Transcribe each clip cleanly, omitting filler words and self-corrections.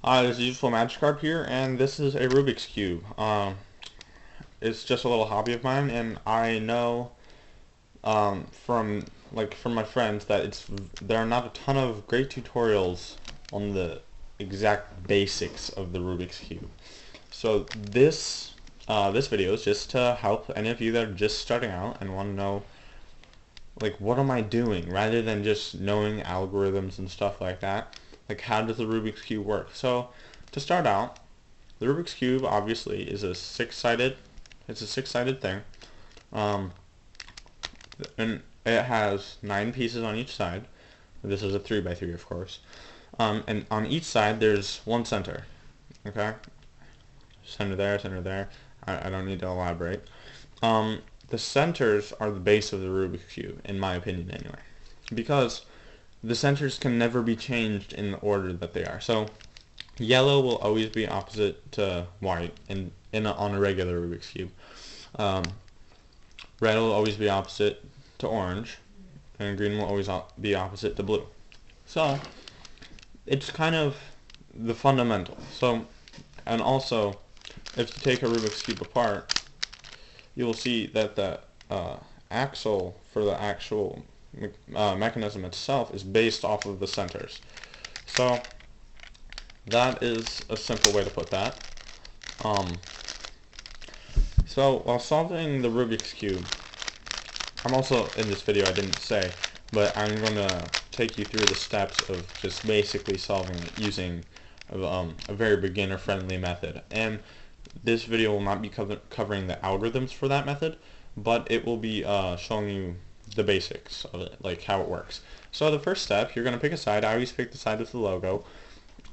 This is Useful Magikarp here, and this is a Rubik's Cube. It's just a little hobby of mine, and I know from my friends that there are not a ton of great tutorials on the exact basics of the Rubik's Cube. So this video is just to help any of you that are just starting out and want to know, like, what am I doing, rather than just knowing algorithms and stuff like that. Like, how does the Rubik's Cube work? So to start out, the Rubik's Cube obviously is a six-sided thing, um, and it has 9 pieces on each side. This is a 3x3, of course, and on each side there's one center. Okay, center there, center there. I don't need to elaborate. The centers are the base of the Rubik's Cube, in my opinion, anyway, because the centers can never be changed in the order that they are. So yellow will always be opposite to white on a regular Rubik's Cube. Red will always be opposite to orange, and green will always be opposite to blue. So it's kind of the fundamental. So, and also, if you take a Rubik's Cube apart, you will see that the axle for the actual mechanism itself is based off of the centers. So that is a simple way to put that. So while solving the Rubik's Cube, I'm also, in this video I didn't say, but I'm going to take you through the steps of just basically solving it using a very beginner-friendly method. And this video will not be covering the algorithms for that method, but it will be showing you the basics of it, like how it works. So the first step, you're going to pick a side. I always pick the side with the logo.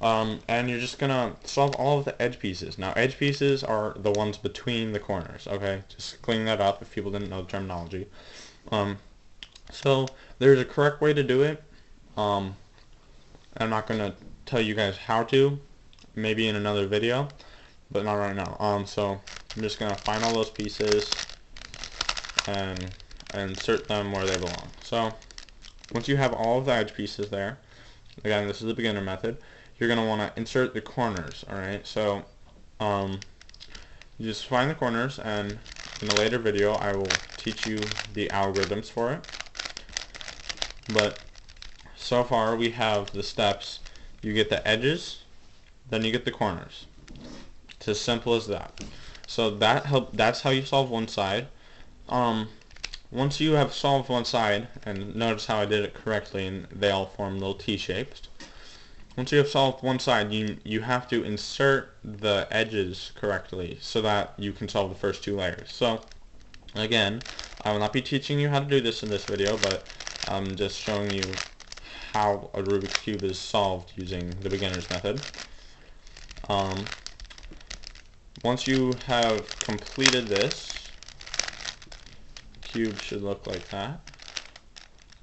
And you're just going to solve all of the edge pieces. Now, edge pieces are the ones between the corners, okay? Just cleaning that up if people didn't know the terminology. So there's a correct way to do it. I'm not going to tell you guys how to, maybe in another video, but not right now. So I'm just going to find all those pieces and insert them where they belong. So once you have all of the edge pieces there, again, this is the beginner method, you're going to want to insert the corners, alright? So you just find the corners, and in a later video I will teach you the algorithms for it. But so far we have the steps. You get the edges, then you get the corners. It's as simple as that. So that's how you solve one side. Once you have solved one side, and notice how I did it correctly and they all form little T-shapes. Once you have solved one side, you have to insert the edges correctly so that you can solve the first 2 layers. So again, I will not be teaching you how to do this in this video, but I'm just showing you how a Rubik's Cube is solved using the beginner's method. Once you have completed this, the cube should look like that.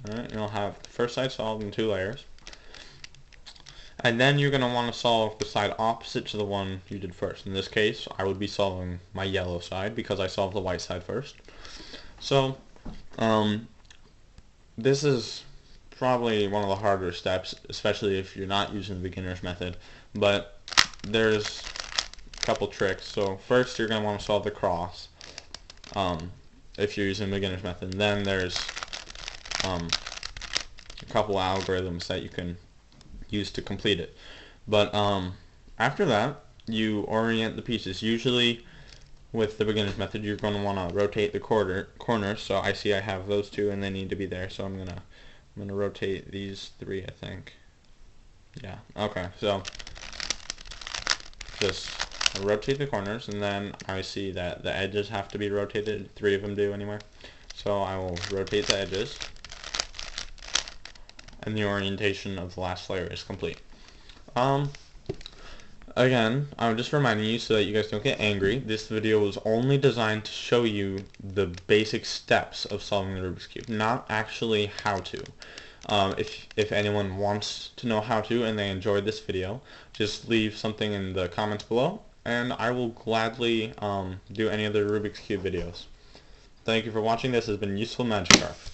Alright, you'll have the first side solved in 2 layers. And then you're going to want to solve the side opposite to the one you did first. In this case, I would be solving my yellow side because I solved the white side first. So, this is probably one of the harder steps, especially if you're not using the beginner's method. But there's a couple tricks. So first, you're going to want to solve the cross if you're using the beginner's method. And then there's a couple algorithms that you can use to complete it. But after that, you orient the pieces. Usually with the beginner's method, you're going to want to rotate the corners. So I see I have those 2 and they need to be there, so I'm gonna rotate these 3, I think. Yeah, okay, so just rotate the corners, and then I see that the edges have to be rotated. 3 of them do anyway, so I will rotate the edges, and the orientation of the last layer is complete. Again, I'm just reminding you so that you guys don't get angry. This video was only designed to show you the basic steps of solving the Rubik's Cube, not actually how to. If anyone wants to know how to and they enjoyed this video, just leave something in the comments below, and I will gladly do any other Rubik's Cube videos. Thank you for watching. This has been Useful Magikarp.